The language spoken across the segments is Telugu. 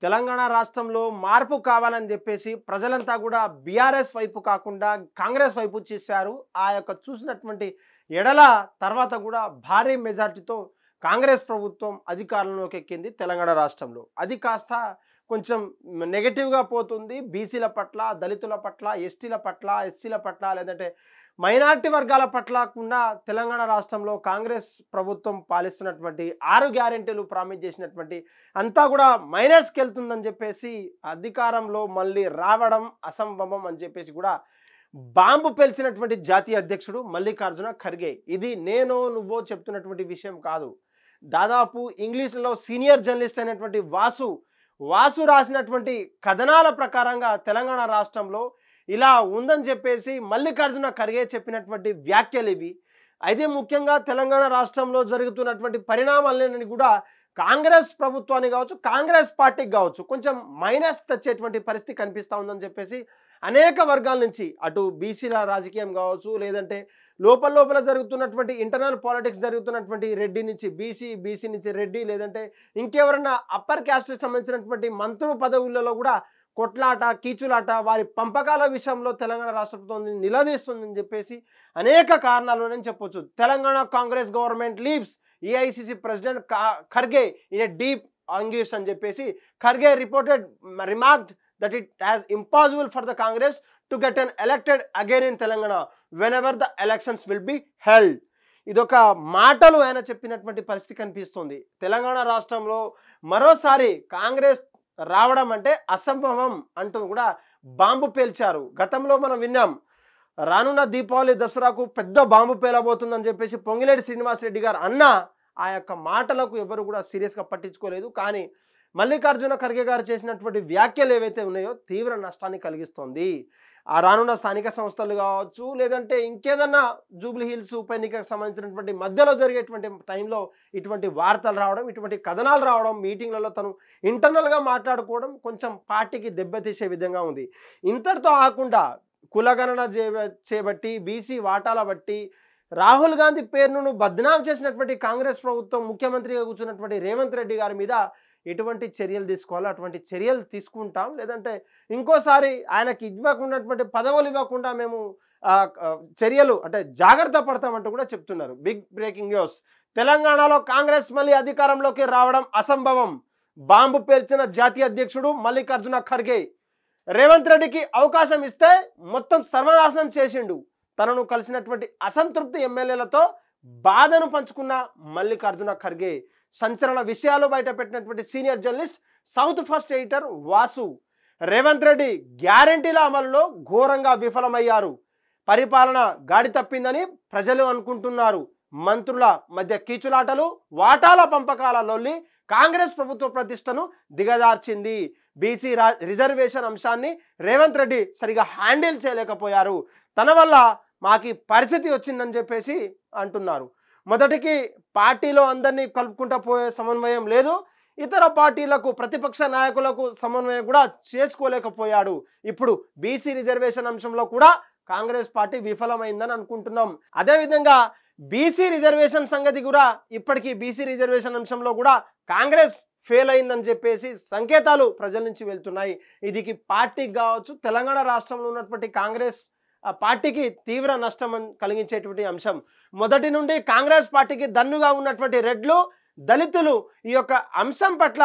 తెలంగాణ రాష్ట్రంలో మార్పు కావాలని చెప్పేసి ప్రజలంతా కూడా బీఆర్ఎస్ వైపు కాకుండా కాంగ్రెస్ వైపు చేశారు. ఆ యొక్క చూసినటువంటి ఎడల తర్వాత కూడా భారీ మెజార్టీతో కాంగ్రెస్ ప్రభుత్వం అధికారంలోకి ఎక్కింది తెలంగాణ రాష్ట్రంలో. అది కాస్త కొంచెం నెగటివ్గా పోతుంది. బీసీల పట్ల, దళితుల పట్ల, ఎస్టీల పట్ల, ఎస్సీల పట్ల, లేదంటే మైనారిటీ వర్గాల పట్ల కూడా తెలంగాణ రాష్ట్రంలో కాంగ్రెస్ ప్రభుత్వం పాలిస్తున్నటువంటి 6 గ్యారెంటీలు ప్రామిస్ చేసినటువంటి అంతా కూడా మైనస్కి వెళ్తుందని చెప్పేసి అధికారంలో మళ్ళీ రావడం అసంభవం అని చెప్పేసి కూడా బాంబు పేల్చినటువంటి జాతీయ అధ్యక్షుడు మల్లికార్జున ఖర్గే. ఇది నేను నువ్వో చెప్తున్నటువంటి విషయం కాదు. దాదాపు ఇంగ్లీష్లో సీనియర్ జర్నలిస్ట్ అయినటువంటి వాసు రాసినటువంటి కథనాల ప్రకారంగా తెలంగాణ రాష్ట్రంలో ఇలా ఉందని చెప్పేసి మల్లికార్జున ఖర్గే చెప్పినటువంటి వ్యాఖ్యలు ఇవి. అయితే ముఖ్యంగా తెలంగాణ రాష్ట్రంలో జరుగుతున్నటువంటి పరిణామాలని కూడా కాంగ్రెస్ ప్రభుత్వానికి కావచ్చు, కాంగ్రెస్ పార్టీకి కావచ్చు కొంచెం మైనస్ తెచ్చేటువంటి పరిస్థితి కనిపిస్తూ ఉందని చెప్పేసి అనేక వర్గాల నుంచి, అటు బీసీల రాజకీయం కావచ్చు, లేదంటే లోపల జరుగుతున్నటువంటి ఇంటర్నల్ పాలిటిక్స్ జరుగుతున్నటువంటి రెడ్డి నుంచి బీసీ నుంచి రెడ్డి, లేదంటే ఇంకెవరన్నా అప్పర్ క్యాస్ట్కి సంబంధించినటువంటి మంత్రుల పదవులలో కూడా కొట్లాట, కీచులాట, వారి పంపకాల విషయంలో తెలంగాణ రాష్ట్ర ప్రభుత్వం నిలదీస్తుందని చెప్పేసి అనేక కారణాలు చెప్పొచ్చు. Telangana Congress government leaves AICC president Kharge in a deep anguish అని చెప్పేసి Kharge remarked that it has impossible for the Congress to get an elected again in Telangana whenever the elections will be held. ఇదొక మాటలు ఆయన చెప్పినటువంటి పరిస్థితి కనిపిస్తుంది. తెలంగాణ రాష్ట్రంలో మరోసారి కాంగ్రెస్ రావడం అంటే అసంభవం అంటూ కూడా బాంబు పేల్చారు. గతంలో మనం విన్నాం, రానున్న దీపావళి దసరాకు పెద్ద బాంబు పేలబోతుందని చెప్పేసి పొంగిలేటి శ్రీనివాసరెడ్డి గారు అన్న ఆ యొక్క మాటలకు ఎవరు కూడా సీరియస్గా పట్టించుకోలేదు. కానీ మల్లికార్జున ఖర్గే గారు చేసినటువంటి వ్యాఖ్యలు ఏవైతే ఉన్నాయో తీవ్ర నష్టాన్ని కలిగిస్తుంది. ఆ రానున్న స్థానిక సంస్థలు కావచ్చు, లేదంటే ఇంకేదన్నా జూబ్లీ హిల్స్ ఉప ఎన్నికకు సంబంధించినటువంటి మధ్యలో జరిగేటువంటి టైంలో ఇటువంటి వార్తలు రావడం, ఇటువంటి కథనాలు రావడం, మీటింగ్లలో తను ఇంటర్నల్గా మాట్లాడుకోవడం కొంచెం పార్టీకి దెబ్బతీసే విధంగా ఉంది. ఇంతటితో ఆకుండా కులగణన చేపట్టి బీసీ వాటాల బట్టి రాహుల్ గాంధీ పేరును బద్నాం చేసినటువంటి కాంగ్రెస్ ప్రభుత్వం ముఖ్యమంత్రిగా కూర్చున్నటువంటి రేవంత్ రెడ్డి గారి మీద ఎటువంటి చర్యలు తీసుకోవాలో అటువంటి చర్యలు తీసుకుంటాం, లేదంటే ఇంకోసారి ఆయనకి ఇవ్వకున్నటువంటి పదవులు ఇవ్వకుండా మేము చర్యలు అంటే జాగ్రత్త పడతామంటూ కూడా చెప్తున్నారు. బిగ్ బ్రేకింగ్ న్యూస్, తెలంగాణలో కాంగ్రెస్ మళ్ళీ అధికారంలోకి రావడం అసంభవం. బాంబు పేల్చిన జాతీయ అధ్యక్షుడు మల్లికార్జున ఖర్గే. రేవంత్ రెడ్డికి అవకాశం ఇస్తే మొత్తం సర్వనాశనం చేసిండు. తనను కలిసినటువంటి అసంతృప్తి ఎమ్మెల్యేలతో బాధను పంచుకున్న మల్లికార్జున ఖర్గే. సంచలన విషయాలు బయటపెట్టినటువంటి senior journalist south first editor Vasu. Revanth Reddy గ్యారంటీల అమలులో ఘోరంగా విఫలమయ్యారు. పరిపాలన గాడి తప్పిందని ప్రజలు అనుకుంటున్నారు. మంత్రుల మధ్య కీచులాటలు, వాటాల పంపకాల లొల్లి కాంగ్రెస్ ప్రభుత్వ ప్రతిష్టను దిగజార్చింది. బీసీ రిజర్వేషన్ అంశాన్ని రేవంత్ రెడ్డి సరిగా హ్యాండిల్ చేయలేకపోయారు. తన వల్ల మాకు పరిస్థితి వచ్చిందని చెప్పేసి అంటున్నారు. మొదటికి పార్టీలో అందరినీ కలుపుకుంటూ పోయే సమన్వయం లేదు, ఇతర పార్టీలకు ప్రతిపక్ష నాయకులకు సమన్వయం కూడా చేసుకోలేకపోయాడు. ఇప్పుడు బీసీ రిజర్వేషన్ అంశంలో కూడా కాంగ్రెస్ పార్టీ విఫలమైందని అనుకుంటున్నాం. అదేవిధంగా బీసీ రిజర్వేషన్ సంగతి కూడా ఇప్పటికీ బీసీ రిజర్వేషన్ అంశంలో కూడా కాంగ్రెస్ ఫెయిల్ అయిందని చెప్పేసి సంకేతాలు ప్రజల నుంచి వెళ్తున్నాయి. ఇది పార్టీకి కావచ్చు, తెలంగాణ రాష్ట్రంలో ఉన్నటువంటి కాంగ్రెస్ పార్టీకి తీవ్ర నష్టం కలిగించేటువంటి అంశం. మొదటి నుండి కాంగ్రెస్ పార్టీకి దన్నుగా ఉన్నటువంటి రెడ్లు, దళితులు ఈ యొక్క అంశం పట్ల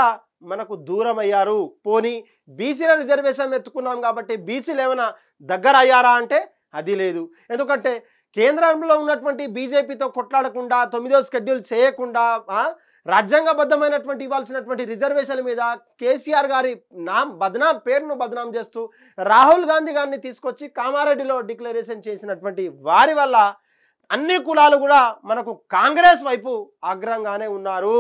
మనకు దూరం అయ్యారు. పోనీ బీసీల రిజర్వేషన్ ఎత్తుకున్నాం కాబట్టి బీసీలు ఏమైనా దగ్గర అయ్యారా అంటే అది లేదు. ఎందుకంటే కేంద్రంలో ఉన్నటువంటి బీజేపీతో కొట్లాడకుండా, 9వ షెడ్యూల్ చేయకుండా, రాజ్యాంగబద్ధమైనటువంటి ఇవ్వాల్సినటువంటి రిజర్వేషన్ల మీద కేసీఆర్ గారి పేరును బదనాం చేస్తూ రాహుల్ గాంధీ గారిని తీసుకొచ్చి కామారెడ్డిలో డిక్లరేషన్ చేసినటువంటి వారి వల్ల అన్ని కులాలు కూడా మనకు కాంగ్రెస్ వైపు ఆగ్రహంగానే ఉన్నారు.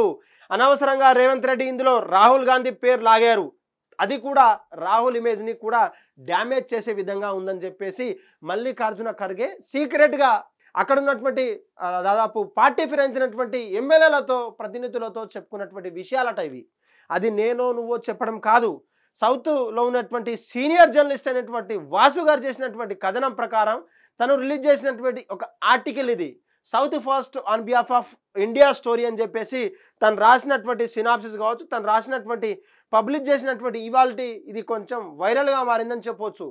అనవసరంగా రేవంత్ రెడ్డి ఇందులో రాహుల్ గాంధీ పేరు లాగారు. అది కూడా రాహుల్ ఇమేజ్ని కూడా డ్యామేజ్ చేసే విధంగా ఉందని చెప్పేసి మల్లికార్జున ఖర్గే సీక్రెట్గా అక్కడ ఉన్నటువంటి దాదాపు పార్టీ ఫిరాయించినటువంటి ఎమ్మెల్యేలతో, ప్రతినిధులతో చెప్పుకున్నటువంటి విషయాలట ఇవి. అది నేను నువ్వో చెప్పడం కాదు. సౌత్లో ఉన్నటువంటి సీనియర్ జర్నలిస్ట్ అయినటువంటి వాసు గారు చేసినటువంటి కథనం ప్రకారం తను రిలీజ్ చేసినటువంటి ఒక ఆర్టికల్ ఇది. South first on behalf of India story అని చెప్పేసి తను రాసినటువంటి సినాప్సిస్ కావచ్చు, తను రాసినటువంటి పబ్లిష్ చేసినటువంటి ఇవాల్టి ఇది కొంచెం వైరల్గా మారిందని చెప్పొచ్చు.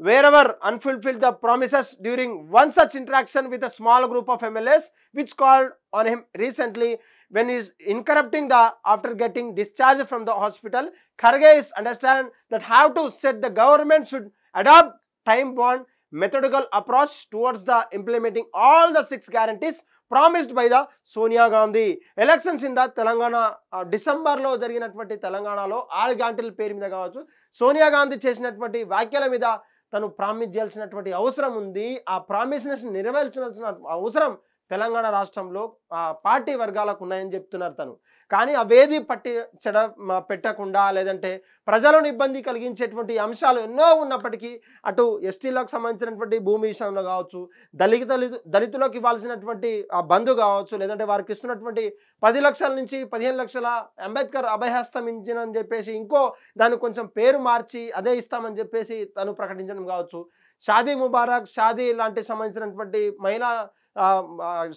Wherever unfulfilled the promises during one such interaction with a small group of MLAs which called on him recently when he is incorrupting the after getting discharged from the hospital. Kharge is understand that have to set the government should adopt time bound methodical approach towards the implementing all the 6 guarantees promised by the Sonia Gandhi. Elections in the Telangana డిసెంబర్లో జరిగినటువంటి తెలంగాణలో 6 గ్యారంటీల పేరు మీద కావచ్చు, సోనియా గాంధీ చేసినటువంటి వ్యాఖ్యల మీద తను ప్రామిస్ చేయాల్సినటువంటి అవసరం ఉంది. ఆ ప్రామిస్నెస్ నెరవేర్చాల్సిన అవసరం తెలంగాణ రాష్ట్రంలో పార్టీ వర్గాలకు ఉన్నాయని చెప్తున్నారు తను. కానీ అవేది పెట్టకుండా లేదంటే ప్రజలను ఇబ్బంది కలిగించేటువంటి అంశాలు ఎన్నో ఉన్నప్పటికీ అటు ఎస్టీలకు సంబంధించినటువంటి భూమి విషయంలో కావచ్చు, దళితులకు ఇవ్వాల్సినటువంటి ఆ బంధు కావచ్చు, లేదంటే వారికి ఇస్తున్నటువంటి 10 లక్షల నుంచి 15 లక్షల అంబేద్కర్ అభయహస్తం ఇచ్చిందని చెప్పేసి ఇంకో దాన్ని కొంచెం పేరు మార్చి అదే ఇస్తామని చెప్పేసి తను ప్రకటించడం కావచ్చు, షాదీ ముబారక్, షాదీ లాంటి సంబంధించినటువంటి మహిళా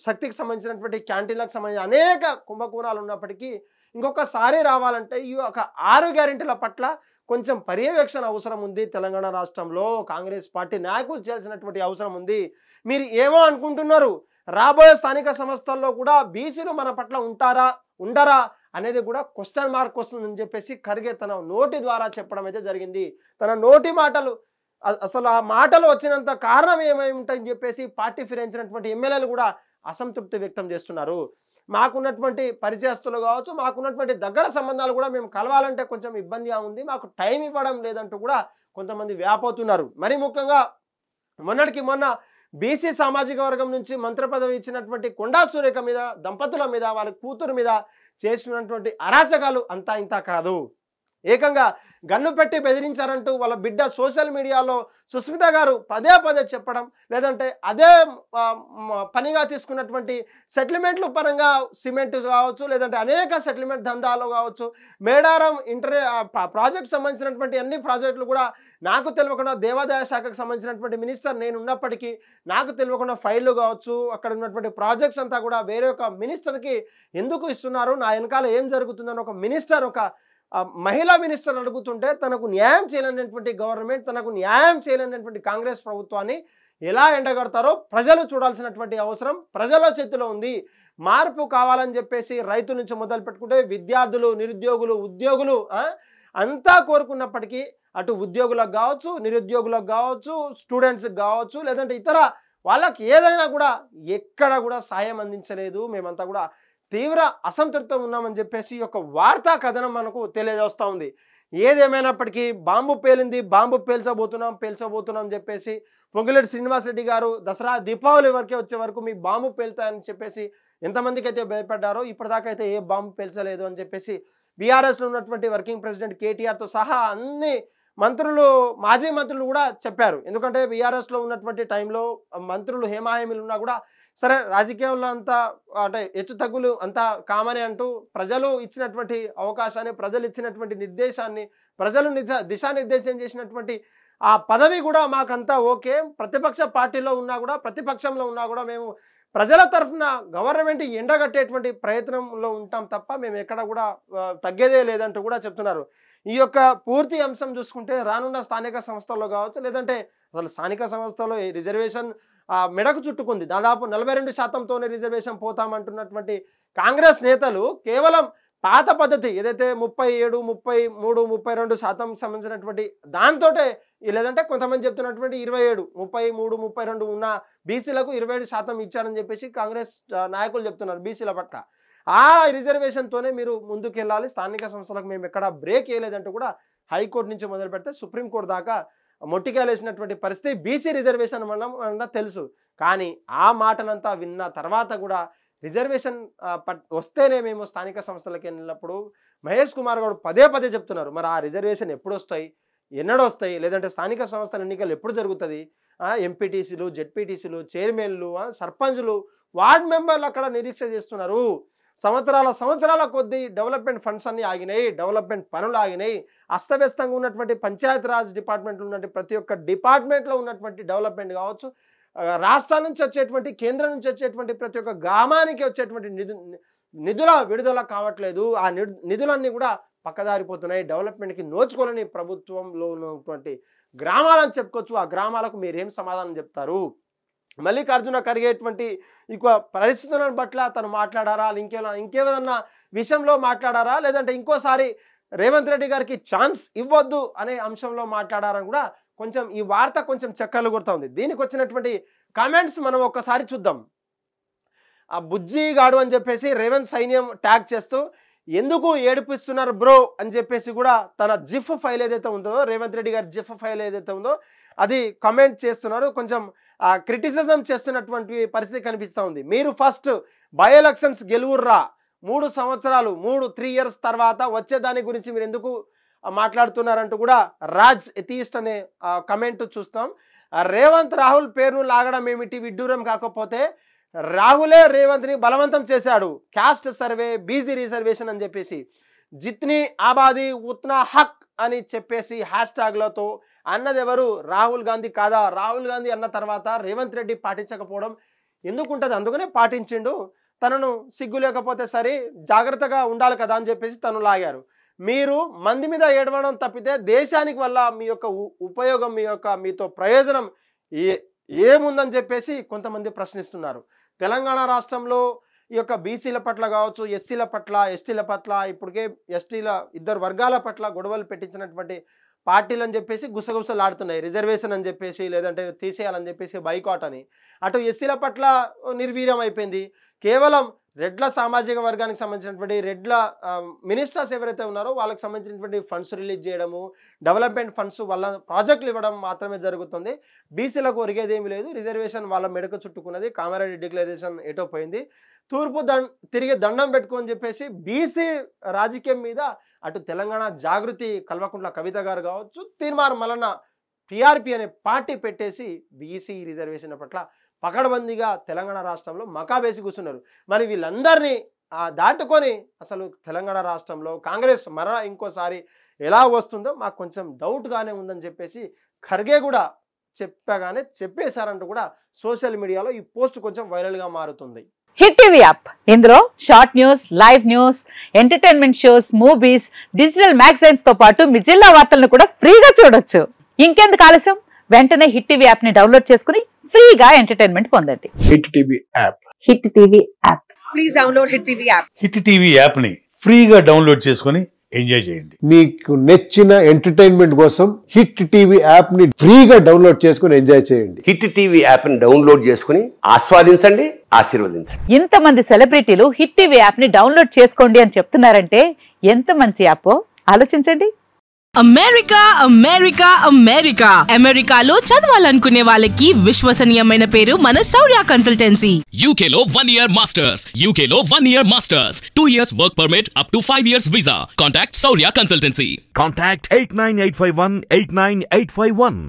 శక్తికి సంబంధించినటువంటి క్యాంటీన్లకు సంబంధించి అనేక కుంభకోణాలు ఉన్నప్పటికీ ఇంకొకసారి రావాలంటే ఈ ఒక 6 గ్యారెంటీల పట్ల కొంచెం పర్యవేక్షణ అవసరం ఉంది. తెలంగాణ రాష్ట్రంలో కాంగ్రెస్ పార్టీ నాయకులు చేయాల్సినటువంటి అవసరం ఉంది. మీరు ఏమో అనుకుంటున్నారు, రాబోయే స్థానిక సంస్థల్లో కూడా బీసీలు మన పట్ల ఉంటారా ఉండరా అనేది కూడా క్వశ్చన్ మార్క్ వస్తుందని చెప్పేసి ఖర్గే తన నోటి ద్వారా చెప్పడం అయితే జరిగింది. తన నోటి మాటలు అసలు ఆ మాటలు వచ్చినంత కారణం ఏమై ఉంటాయని చెప్పేసి పార్టీ ఫిరాయించినటువంటి ఎమ్మెల్యేలు కూడా అసంతృప్తి వ్యక్తం చేస్తున్నారు. మాకున్నటువంటి పరిచయస్తులు కావచ్చు, మాకున్నటువంటి దగ్గర సంబంధాలు కూడా మేము కలవాలంటే కొంచెం ఇబ్బందిగా ఉంది, మాకు టైం ఇవ్వడం లేదంటూ కూడా కొంతమంది వ్యాపోతున్నారు. మరి ముఖ్యంగా మొన్నటికి మొన్న బీసీ సామాజిక వర్గం నుంచి మంత్రి పదవి ఇచ్చినటువంటి కొండా సురేఖ మీద దంపతుల మీద వాళ్ళ కూతురు మీద చేసినటువంటి అరాచకాలు అంతా ఇంత కాదు. ఏకంగా గన్ను పెట్టి బెదిరించారంటూ వాళ్ళ బిడ్డ సోషల్ మీడియాలో సుస్మిత గారు పదే పదే చెప్పడం, లేదంటే అదే పనిగా తీసుకున్నటువంటి సెటిల్మెంట్ల పరంగా సిమెంట్ కావచ్చు, లేదంటే అనేక సెటిల్మెంట్ దందాలు కావచ్చు, మేడారం ప్రాజెక్ట్ సంబంధించినటువంటి అన్ని ప్రాజెక్టులు కూడా నాకు తెలియకుండా దేవాదాయ శాఖకు సంబంధించినటువంటి మినిస్టర్ నేను ఉన్నప్పటికీ నాకు తెలియకుండా ఫైళ్ళు కావచ్చు, అక్కడ ఉన్నటువంటి ప్రాజెక్ట్స్ అంతా కూడా వేరే ఒక మినిస్టర్కి ఎందుకు ఇస్తున్నారు, నా వెనకాల ఏం జరుగుతుందని ఒక మినిస్టర్, ఒక మహిళా మినిస్టర్ అడుగుతుంటే తనకు న్యాయం చేయలేనటువంటి గవర్నమెంట్, తనకు న్యాయం చేయలేనటువంటి కాంగ్రెస్ ప్రభుత్వాన్ని ఎలా ఎండగడతారో ప్రజలు చూడాల్సినటువంటి అవసరం ప్రజల చేతిలో ఉంది. మార్పు కావాలని చెప్పేసి రైతుల నుంచి మొదలు పెట్టుకుంటే విద్యార్థులు, నిరుద్యోగులు, ఉద్యోగులు అంతా కోరుకున్నప్పటికీ అటు ఉద్యోగులకు కావచ్చు, నిరుద్యోగులకు కావచ్చు, స్టూడెంట్స్కి కావచ్చు, లేదంటే ఇతర వాళ్ళకి ఏదైనా కూడా ఎక్కడ కూడా సాయం అందించలేదు. మేమంతా కూడా తీవ్ర అసంతృప్తం ఉన్నామని చెప్పేసి ఒక వార్తా కథనం మనకు తెలియజేస్తూ ఉంది. ఏదేమైనప్పటికీ బాంబు పేలింది, బాంబు పేల్చబోతున్నాం చెప్పేసి పొంగులేటి శ్రీనివాసరెడ్డి గారు దసరా దీపావళి వరకే వచ్చే వరకు మీ బాంబు పేలుతాయని చెప్పేసి ఎంతమందికి అయితే భయపడ్డారో ఇప్పటిదాకా అయితే ఏ బాంబు పేల్చలేదు అని చెప్పేసి బీఆర్ఎస్లో ఉన్నటువంటి వర్కింగ్ ప్రెసిడెంట్ కేటీఆర్తో సహా అన్ని మంత్రులు, మాజీ మంత్రులు కూడా చెప్పారు. ఎందుకంటే బీఆర్ఎస్లో ఉన్నటువంటి టైంలో మంత్రులు హేమాహేమీలు ఉన్నా కూడా సరే రాజకీయంలో అంతా అంటే హెచ్చు తగ్గులు అంతా కామనే అంటూ ప్రజలు ఇచ్చినటువంటి అవకాశాన్ని, ప్రజలు ఇచ్చినటువంటి నిర్దేశాన్ని, ప్రజలు దిశానిర్దేశం చేసినటువంటి ఆ పదవి కూడా మాకంతా ఓకే, ప్రతిపక్ష పార్టీలో ఉన్నా కూడా ప్రతిపక్షంలో ఉన్నా కూడా మేము ప్రజల తరఫున గవర్నమెంట్ ఎండగట్టేటువంటి ప్రయత్నంలో ఉంటాం తప్ప మేము ఎక్కడ కూడా తగ్గేదే లేదంటూ కూడా చెప్తున్నారు. ఈ యొక్క పూర్తి అంశం చూసుకుంటే రానున్న స్థానిక సంస్థల్లో కావచ్చు, లేదంటే అసలు స్థానిక సంస్థలో రిజర్వేషన్ మెడకు చుట్టుకుంది. దాదాపు 42%తోనే రిజర్వేషన్ పోతామంటున్నటువంటి కాంగ్రెస్ నేతలు కేవలం పాత పద్ధతి ఏదైతే 37, 33, 32% సంబంధించినటువంటి దాంతోటే, లేదంటే కొంతమంది చెప్తున్నటువంటి 27, 33, 32 ఉన్న బీసీలకు 27% ఇచ్చారని చెప్పేసి కాంగ్రెస్ నాయకులు చెప్తున్నారు బీసీల పట్ల. ఆ రిజర్వేషన్తోనే మీరు ముందుకెళ్ళాలి, స్థానిక సంస్థలకు మేము ఎక్కడ బ్రేక్ వేయలేదంటూ కూడా హైకోర్టు నుంచి మొదలు పెడితే సుప్రీంకోర్టు దాకా మొట్టికాయలేసినటువంటి పరిస్థితి బీసీ రిజర్వేషన్ మనం తెలుసు. కానీ ఆ మాటలంతా విన్న తర్వాత కూడా రిజర్వేషన్ వస్తేనే మేము స్థానిక సంస్థలకు వెళ్ళినప్పుడు మహేష్ కుమార్ గౌడ్ పదే పదే చెప్తున్నారు, మరి ఆ రిజర్వేషన్ ఎప్పుడు వస్తాయి, ఎన్నడూ వస్తాయి, లేదంటే స్థానిక సంస్థల ఎన్నికలు ఎప్పుడు జరుగుతుంది, ఎంపీటీసీలు, జెడ్పీటీసీలు, చైర్మన్లు, సర్పంచులు, వార్డ్ మెంబర్లు అక్కడ నిరీక్ష చేస్తున్నారు. సంవత్సరాల కొద్దీ డెవలప్మెంట్ ఫండ్స్ అన్నీ ఆగినాయి, డెవలప్మెంట్ పనులు ఆగినాయి. అస్తవ్యస్తంగా ఉన్నటువంటి పంచాయతీరాజ్ డిపార్ట్మెంట్లో ఉన్నటువంటి ప్రతి ఒక్క డిపార్ట్మెంట్లో ఉన్నటువంటి డెవలప్మెంట్ కావచ్చు, రాష్ట్రాల నుంచి వచ్చేటువంటి కేంద్రం నుంచి వచ్చేటువంటి ప్రతి ఒక్క గ్రామానికి వచ్చేటువంటి నిధుల విడుదల కావట్లేదు. ఆ నిధులన్నీ కూడా పక్కదారిపోతున్నాయి. డెవలప్మెంట్కి నోచుకోవాలని ప్రభుత్వంలో ఉన్నటువంటి గ్రామాలని చెప్పుకోవచ్చు. ఆ గ్రామాలకు మీరేం సమాధానం చెప్తారు? మల్లికార్జున ఖర్గేటువంటి ఇంకో పరిస్థితులను పట్ల తను మాట్లాడారా, ఇంకేదన్నా విషయంలో మాట్లాడారా, లేదంటే ఇంకోసారి రేవంత్ రెడ్డి గారికి ఛాన్స్ ఇవ్వద్దు అనే అంశంలో మాట్లాడారని కూడా కొంచెం ఈ వార్త కొంచెం చక్కర్లు కొడుతూ ఉంది. దీనికి వచ్చినటువంటి కామెంట్స్ మనం ఒక్కసారి చూద్దాం. ఆ బుజ్జి గాడు అని చెప్పేసి రేవంత్ సైన్యం ట్యాగ్ చేస్తూ ఎందుకు ఏడిపిస్తున్నారు బ్రో అని చెప్పేసి కూడా తన జిఫ్ ఫైల్ ఏదైతే ఉందో, రేవంత్ రెడ్డి గారి జిఫ్ ఫైల్ ఏదైతే ఉందో అది కమెంట్ చేస్తున్నారు. కొంచెం క్రిటిసిజం చేస్తున్నటువంటి పరిస్థితి కనిపిస్తూ ఉంది. మీరు ఫస్ట్ బై ఎలక్షన్స్ గెలువుర్రా, 3 సంవత్సరాలు 3 years తర్వాత వచ్చే దాని గురించి మీరు ఎందుకు మాట్లాడుతున్నారంటూ కూడా రాజ్ ఎథీస్ట్ అనే కమెంట్ చూస్తాం. రేవంత్ రాహుల్ పేరును లాగడం ఏమిటి విడ్డూరం కాకపోతే రాహులే రేవంత్ని బలవంతం చేశాడు. క్యాస్ట్ సర్వే, బీసీ రిజర్వేషన్ అని చెప్పేసి జిత్ని ఆబాదీ ఉత్నా హక్ అని చెప్పేసి హ్యాష్ట్యాగ్లతో అన్నది ఎవరు? రాహుల్ గాంధీ కాదా? రాహుల్ గాంధీ అన్న తర్వాత రేవంత్ రెడ్డి పాటించకపోవడం ఎందుకుంటుంది? అందుకనే పాటించిండు. తనను సిగ్గు లేకపోతే సరే జాగ్రత్తగా ఉండాలి కదా అని చెప్పేసి తను లాగారు. మీరు మంది మీద ఏడవడం తప్పితే దేశానికి వల్ల మీ యొక్క ఉపయోగం, మీతో ప్రయోజనం ఏముందని చెప్పేసి కొంతమంది ప్రశ్నిస్తున్నారు. తెలంగాణ రాష్ట్రంలో ఈ యొక్క బీసీల పట్ల కావచ్చు, ఎస్సీల పట్ల, ఎస్టీల పట్ల, ఇప్పటికే ఎస్టీల 2 వర్గాల పట్ల గొడవలు పెట్టించినటువంటి పార్టీలు అని చెప్పేసి గుసగుసలాడుతున్నాయి. రిజర్వేషన్ అని చెప్పేసి, లేదంటే తీసేయాలని చెప్పేసి బైకాట్ అని. అటు ఎస్సీల పట్ల నిర్వీర్యం అయిపోయింది. కేవలం రెడ్ల సామాజిక వర్గానికి సంబంధించినటువంటి రెడ్ల మినిస్టర్స్ ఎవరైతే ఉన్నారో వాళ్ళకి సంబంధించినటువంటి ఫండ్స్ రిలీజ్ చేయడము, డెవలప్మెంట్ ఫండ్స్ వాళ్ళ ప్రాజెక్టులు ఇవ్వడం మాత్రమే జరుగుతుంది. బీసీలకు ఒరిగేదేమీ లేదు. రిజర్వేషన్ వాళ్ళ మెడకు చుట్టుకున్నది. కామారెడ్డి డిక్లరేషన్ ఎటో పోయింది. తూర్పు తిరిగి దండం పెట్టుకోని చెప్పేసి బీసీ రాజకీయం మీద అటు తెలంగాణ జాగృతి కల్వకుంట్ల కవిత గారు కావచ్చు, తీర్మార్ మల్లన్న టీఆర్పీ అనే పార్టీ పెట్టేసి బీసీ రిజర్వేషన్ పట్ల పకడ్బందీగా తెలంగాణ రాష్ట్రంలో మకాబేసి కూర్చున్నారు. మరి వీళ్ళందరినీ దాటుకొని అసలు తెలంగాణ రాష్ట్రంలో కాంగ్రెస్ ఇంకోసారి ఎలా వస్తుందో మాకు కొంచెం డౌట్గానే ఉందని చెప్పేసి ఖర్గే కూడా చెప్పేశారంటూ కూడా సోషల్ మీడియాలో ఈ పోస్ట్ కొంచెం వైరల్గా మారుతుంది. హిట్ టీవీ యాప్, ఇందులో short news, live news, entertainment shows, movies, digital magazines తో పాటు మీ జిల్లా వార్తలను కూడా ఫ్రీగా చూడొచ్చు. ఇంకెందుకు ఆలస్యం, వెంటనే హిట్ టీవీ యాప్ ని డౌన్లోడ్ చేసుకుని ఫ్రీగా ఎంటర్టైన్మెంట్ పొందండి. Hit TV app, hit TV app, please download hit TV app. Hit TV app ని ఫ్రీగా డౌన్లోడ్ చేసుకుని ఎంజాయ్ చేయండి. మీకు నచ్చిన ఎంటర్టైన్మెంట్ కోసం హిట్ టీవీ యాప్ ని ఫ్రీగా డౌన్లోడ్ చేసుకుని ఎంజాయ్ చేయండి. హిట్ టీవీ యాప్ ని డౌన్లోడ్ చేసుకుని ఆస్వాదించండి, ఆశీర్వదించండి. ఇంతమంది సెలబ్రిటీలు హిట్ టీవీ యాప్ ని డౌన్లోడ్ చేసుకోండి అని చెప్తున్నారంటే ఎంత మంచి యాప్ ఆలోచించండి. అమెరికా అమెరికా అమెరికా అమెరికాలో చదవాలనుకునే వాళ్ళకి విశ్వసనీయమైన పేరు మన శౌర్య కన్సల్టెన్సీ. UK లో 1 year masters, UK లో 1 year masters, 2 years work permit up to 5 years visa. Contact Saurya Consultancy. Contact 89851 89851.